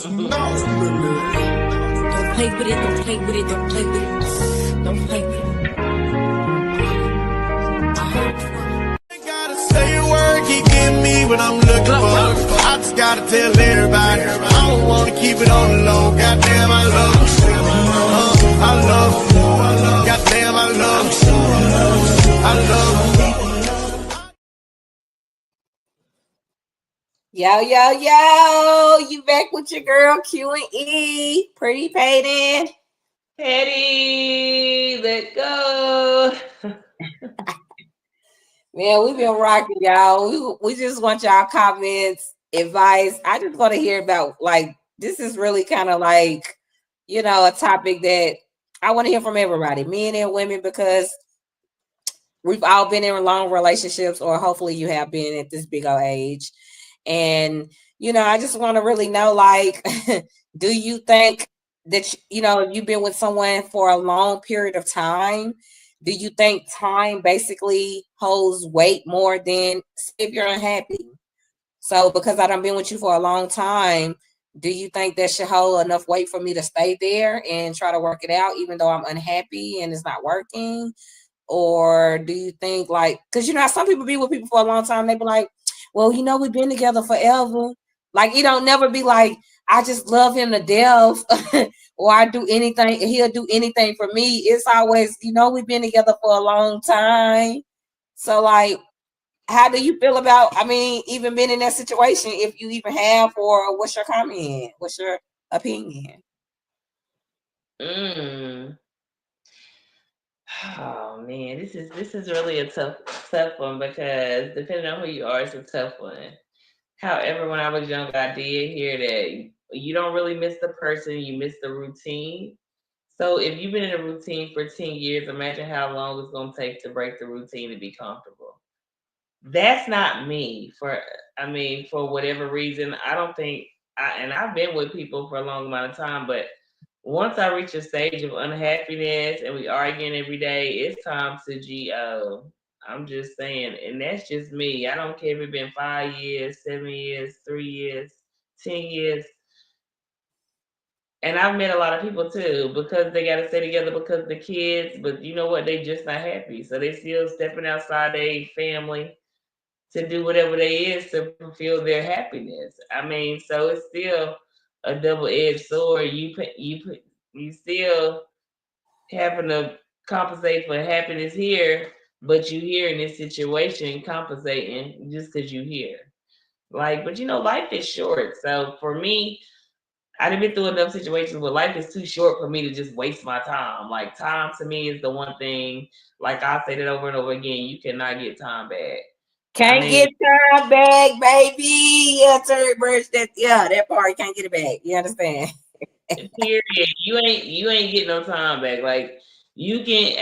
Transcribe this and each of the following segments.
Don't play with it, don't play with it, don't play with it. Don't play with it. Gotta say a word, keep getting me what I'm looking for. I just gotta tell everybody, I don't wanna keep it on the low. Goddamn, I love you. I love you. Goddamn, I love you. I love you. Yo, yo, yo, you back with your girl Q and E, Pretty Payton. Petty, let go. Man, we've been rocking, y'all. We just want y'all comments, advice. I just want to hear about, like, this is really kind of like, you know, a topic that I want to hear from everybody, men and women, because we've all been in long relationships, or hopefully you have been at this big old age. And, you know, I just want to really know, like, do you think that, you know, if you've been with someone for a long period of time, do you think time basically holds weight more than if you're unhappy? So because I done been with you for a long time, do you think that should hold enough weight for me to stay there and try to work it out, even though I'm unhappy and it's not working? Or do you think, like, because, you know, some people be with people for a long time, they be like, well, you know, we've been together forever. Like, you don't never be like, I just love him to death, or I do anything, he'll do anything for me. It's always, you know, we've been together for a long time. So, like, how do you feel about, I mean, even being in that situation, if you even have, or what's your comment? What's your opinion? Oh man, this is really a tough one, because depending on who you are, it's a tough one. However, when I was young, I did hear that you don't really miss the person, you miss the routine. So if you've been in a routine for 10 years, imagine how long it's going to take to break the routine to be comfortable. That's not me. For whatever reason, I don't think and I've been with people for a long amount of time, but once I reach a stage of unhappiness and we arguing every day, it's time to GO. I'm just saying, and that's just me. I don't care if it's been 5 years, 7 years, 3 years, 10 years. And I've met a lot of people too, because they got to stay together because of the kids, but you know what? They just not happy. So they still stepping outside their family to do whatever they is to fulfill their happiness. I mean, so it's still a double-edged sword. You still having to compensate for happiness here, but you here in this situation compensating just because you here. Like, but you know, life is short. So for me, I've been through enough situations where life is too short for me to just waste my time. Like, time to me is the one thing, like I say that over and over again, you cannot get time back. Can't get time back, baby. Yeah, third verse, that part, you can't get it back. You understand? Period. You ain't getting no time back. Like, you can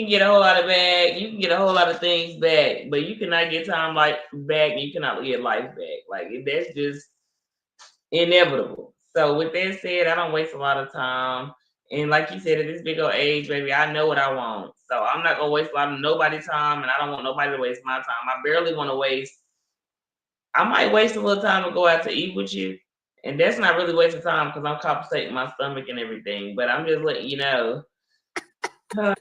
get a whole lot of back, you can get a whole lot of things back, but you cannot get time like back, and you cannot get life back. Like, that's just inevitable. So with that said, I don't waste a lot of time. And like you said, at this big old age, baby, I know what I want. So I'm not gonna waste a lot of nobody's time, and I don't want nobody to waste my time. I barely want to waste. I might waste a little time to go out to eat with you, and that's not really wasting time because I'm compensating my stomach and everything. But I'm just letting you know, I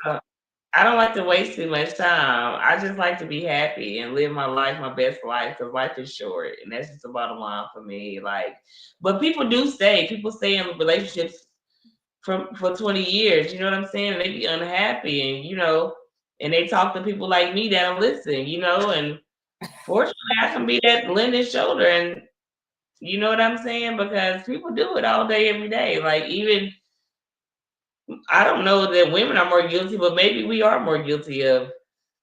don't like to waste too much time. I just like to be happy and live my life, my best life, because life is short, and that's just the bottom line for me. Like, but people do stay. People stay in relationships for 20 years. You know what I'm saying? And they be unhappy, and and they talk to people like me that listen. And fortunately, I can be that lending shoulder, and you know what I'm saying? Because people do it all day, every day. Like, even I don't know that women are more guilty, but maybe we are more guilty of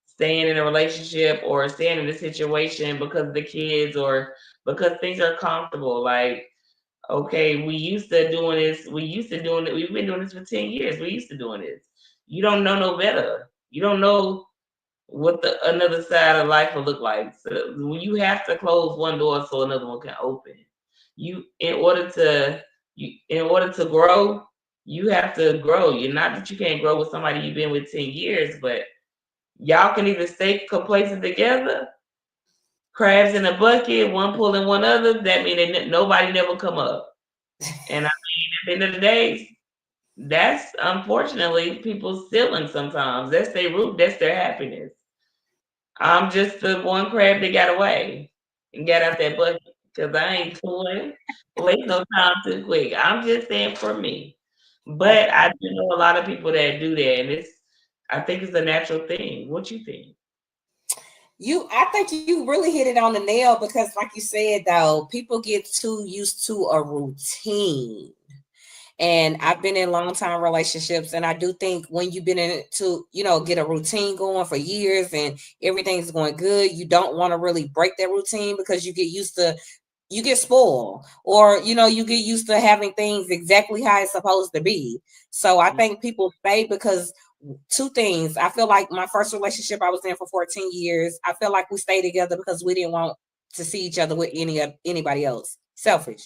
staying in a relationship or staying in a situation because of the kids or because things are comfortable. Like, okay, we used to doing this. We used to doing it. We've been doing this for 10 years. We used to doing this. You don't know no better. You don't know what the another side of life will look like. So when you have to close one door so another one can open. In order to grow, you have to grow. You're not that you can't grow with somebody you've been with 10 years, but y'all can either stay complacent together, crabs in a bucket, one pulling one other. That means nobody never come up. And I mean, at the end of the day, that's unfortunately people's ceiling sometimes. That's their root, that's their happiness. I'm just the one crab that got away and got out that bucket because I ain't fooling. Waste no time too quick. I'm just saying for me. But Okay. I do know a lot of people that do that, and I think it's a natural thing. What you think? I think you really hit it on the nail because, like you said, though, people get too used to a routine. And I've been in long time relationships, and I do think when you've been in it to, get a routine going for years and everything's going good, you don't want to really break that routine because you get spoiled, or you get used to having things exactly how it's supposed to be. So I think people stay because two things. I feel like my first relationship I was in for 14 years, I feel like we stayed together because we didn't want to see each other with anybody else. Selfish.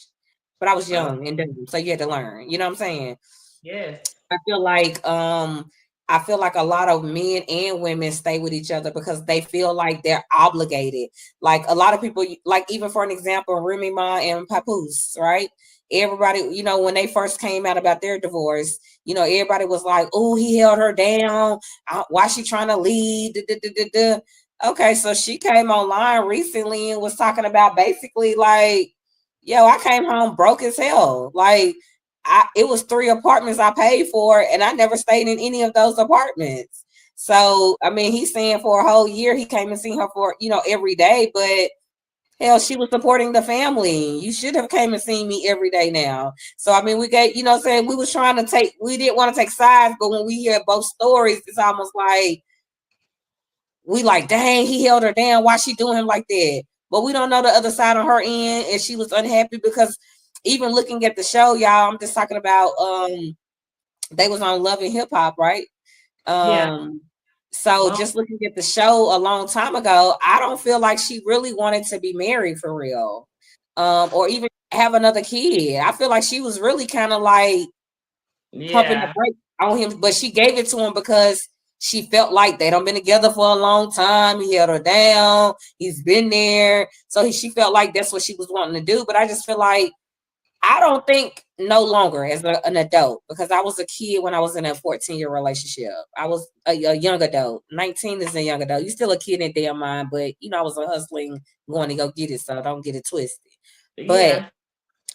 But I was Oh, young and dumb, so you had to learn. You know what I'm saying? yes. I feel like I feel like a lot of men and women stay with each other because they feel like they're obligated. Like a lot of people, like even for an example, Remy Ma and Papoose, right? Everybody, when they first came out about their divorce, everybody was like, "Oh, he held her down. Why she trying to leave?" Duh, duh, duh, duh, duh. Okay, so she came online recently and was talking about basically like, "Yo, I came home broke as hell. Like, it was 3 apartments I paid for, and I never stayed in any of those apartments." So I mean, he's saying for a whole year he came and seen her for every day, but hell, she was supporting the family. You should have came and seen me every day now. So I mean, we gave, saying we was trying to we didn't want to take sides, but when we hear both stories, it's almost like we like, dang, he held her down. Why she doing him like that? But we don't know the other side on her end, and she was unhappy because even looking at the show, y'all, I'm just talking about they was on Love and Hip Hop, right? Yeah. Um so Well, just looking at the show a long time ago, I don't feel like she really wanted to be married for real. Or even have another kid. I feel like she was really kind of like pumping the yeah. brakes on him, but she gave it to him because she felt like they don't been together for a long time. He held her down. He's been there. So she felt like that's what she was wanting to do. But I just feel like I don't think no longer as an adult, because I was a kid when I was in a 14-year relationship. I was a young adult. 19 is a young adult. You still a kid in damn mind, but I was a hustling going to go get it, so don't get it twisted. But Yeah.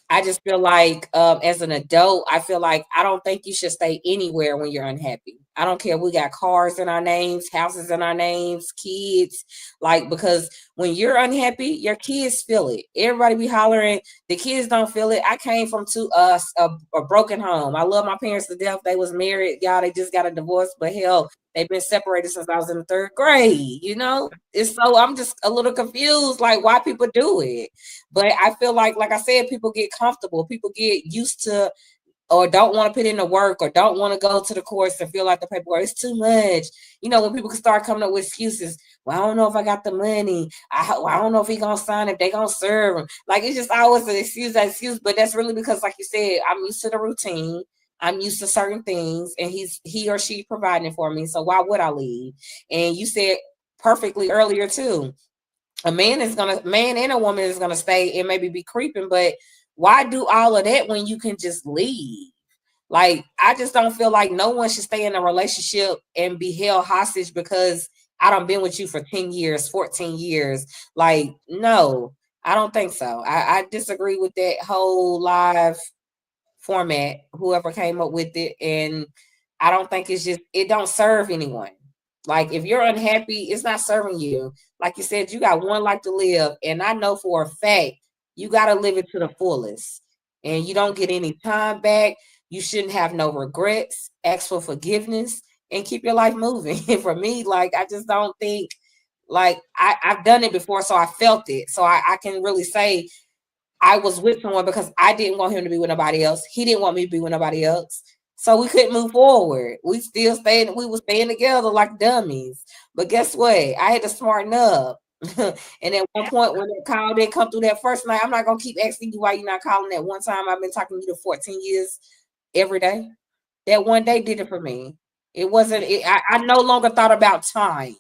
I just feel like as an adult, I feel like I don't think you should stay anywhere when you're unhappy. I don't care. We got cars in our names, houses in our names, kids. Like, because when you're unhappy, your kids feel it. Everybody be hollering. The kids don't feel it. I came from a broken home. I love my parents to death. They was married. Y'all, they just got a divorce. But hell, they've been separated since I was in the 3rd grade. It's so I'm just a little confused, like why people do it. But I feel like I said, people get comfortable. People get used to or don't want to put in the work or don't want to go to the course and feel like the paperwork is too much. When people can start coming up with excuses. Well, I don't know if I got the money. I don't know if he gonna sign, if they gonna serve him. Like, it's just always an excuse. But that's really because, like you said, I'm used to the routine. I'm used to certain things, and he or she providing for me. So why would I leave? And you said perfectly earlier too, a man and a woman is gonna stay and maybe be creeping, but why do all of that when you can just leave? Like, I just don't feel like no one should stay in a relationship and be held hostage because I don't been with you for 10 years, 14 years. Like, no, I don't think so. I disagree with that whole live format, whoever came up with it. And I don't think it don't serve anyone. Like, if you're unhappy, it's not serving you. Like you said, you got one life to live. And I know for a fact you got to live it to the fullest. And you don't get any time back. You shouldn't have no regrets. Ask for forgiveness and keep your life moving. And for me, like, I just don't think, like, I've done it before, so I felt it. So I can really say I was with someone because I didn't want him to be with nobody else. He didn't want me to be with nobody else. So we couldn't move forward. We were staying together like dummies. But guess what? I had to smarten up. And at one point when that call didn't come through that first night, I'm not gonna keep asking you why you're not calling that one time. I've been talking to you for 14 years every day. That one day did it for me. It wasn't I no longer thought about time.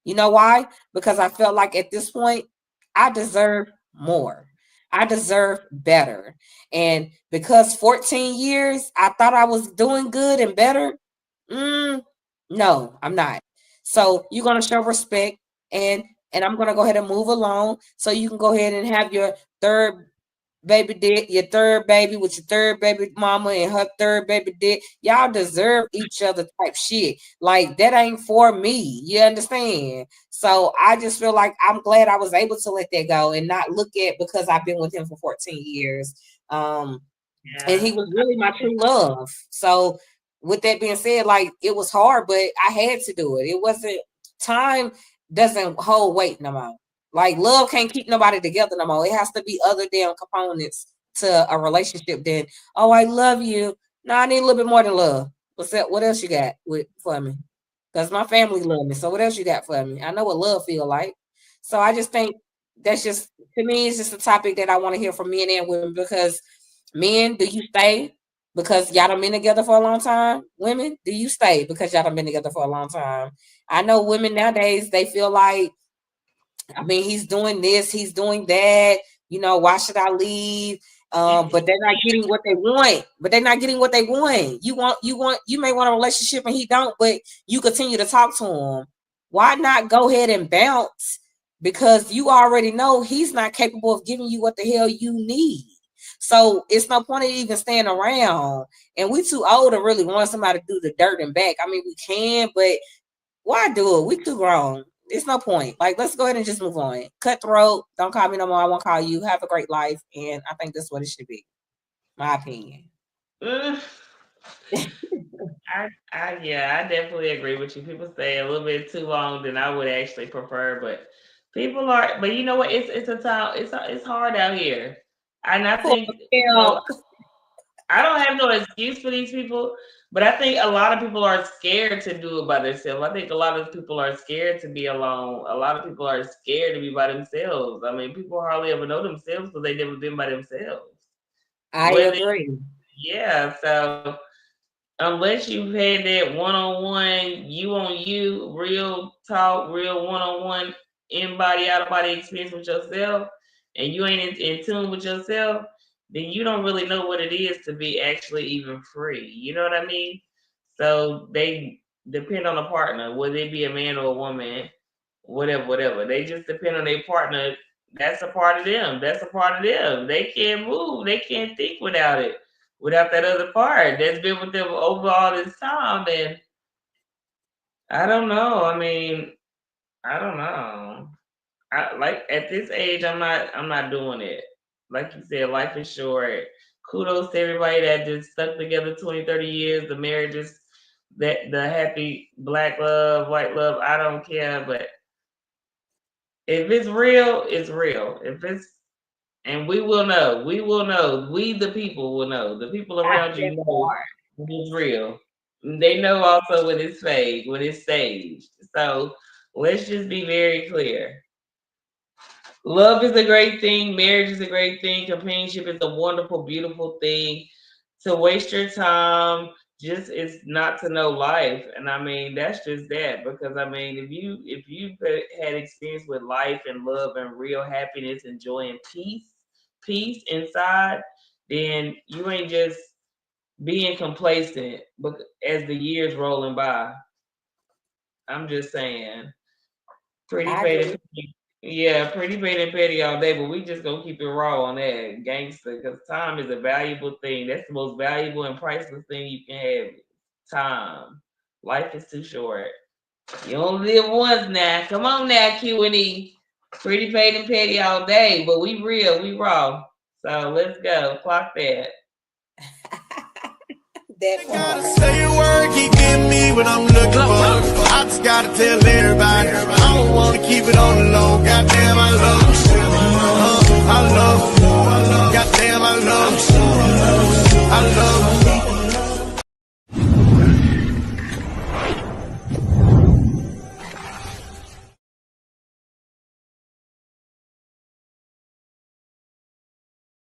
You know why? Because I felt like at this point I deserve more. I deserve better. And because 14 years, I thought I was doing good and better. No, I'm not. So you're gonna show respect, and I'm gonna go ahead and move along. So you can go ahead and have your third your third baby with your third baby mama and her third baby dick. Y'all deserve each other type shit. Like that ain't for me. You understand? So I just feel like I'm glad I was able to let that go and not look at because I've been with him for 14 years. And he was really my true love. So with that being said, like it was hard, but I had to do it. It wasn't time doesn't hold weight no more. Like love can't keep nobody together no more. It has to be other damn components to a relationship than, oh, I love you. No, I need a little bit more than love. What's that? What else you got for me? Because my family love me. So what else you got for me? I know what love feel like. So I just think that's just, to me, it's just a topic that I want to hear from men and women, because men, do you stay because y'all done been together for a long time? Women, do you stay because y'all done been together for a long time? I know women nowadays, they feel like, I mean, he's doing this, he's doing that. You know, why should I leave? But they're not getting what they want. You may want a relationship and he don't, but you continue to talk to him. Why not go ahead and bounce? Because you already know he's not capable of giving you what the hell you need. So it's no point in even staying around. And we too old to really want somebody to do the dirt and back. I mean, we can, but why do it? We too grown. It's no point. Like, let's go ahead and just move on. Cutthroat. Don't call me no more. I won't call you. Have a great life. And I think that's what it should be. My opinion. I definitely agree with you. People stay a little bit too long than I would actually prefer, but people are. But you know what? It's a time. It's hard out here, and I think I don't have no excuse for these people. But I think a lot of people are scared to do it by themselves. I think a lot of people are scared to be alone. A lot of people are scared to be by themselves. I mean, people hardly ever know themselves because they've never been by themselves. I agree. Yeah, so unless you've had that one-on-one, you on you, real talk, real one-on-one, in-body, out-of-body experience with yourself, and you ain't in tune with yourself, then you don't really know what it is to be actually even free. You know what I mean? So they depend on a partner, whether it be a man or a woman, whatever. They just depend on their partner. That's a part of them. They can't move. They can't think without it, without that other part that's been with them over all this time. And I don't know. I mean, I don't know. Like at this age, I'm not doing it. Like you said, life is short. Kudos to everybody that just stuck together 20, 30 years, the marriages, that the happy black love, white love, I don't care. But if it's real, it's real. And we will know. We the people will know. The people around you know when it's real. They know also when it's fake, when it's staged. So let's just be very clear. Love is a great thing. Marriage is a great thing. Companionship is a wonderful, beautiful thing. To waste your time just is not to know life. And I mean, that's just that. Because I mean, if you've had experience with life and love and real happiness and joy and peace inside, then you ain't just being complacent as the years rolling by. I'm just saying. Pretty faded. Yeah, pretty bait and petty all day, but we just gonna keep it raw on that gangster, because time is a valuable thing. That's the most valuable and priceless thing you can have. Time. Life is too short. You only live once now. Come on now, Q&E. Pretty bait and petty all day, but we real, we raw. So let's go. Clock that. Gotta say a word, he give me what I'm looking for. I just gotta tell everybody, I don't wanna keep it on the low. Goddamn, I love you. I love you. Goddamn, I love you. I love you.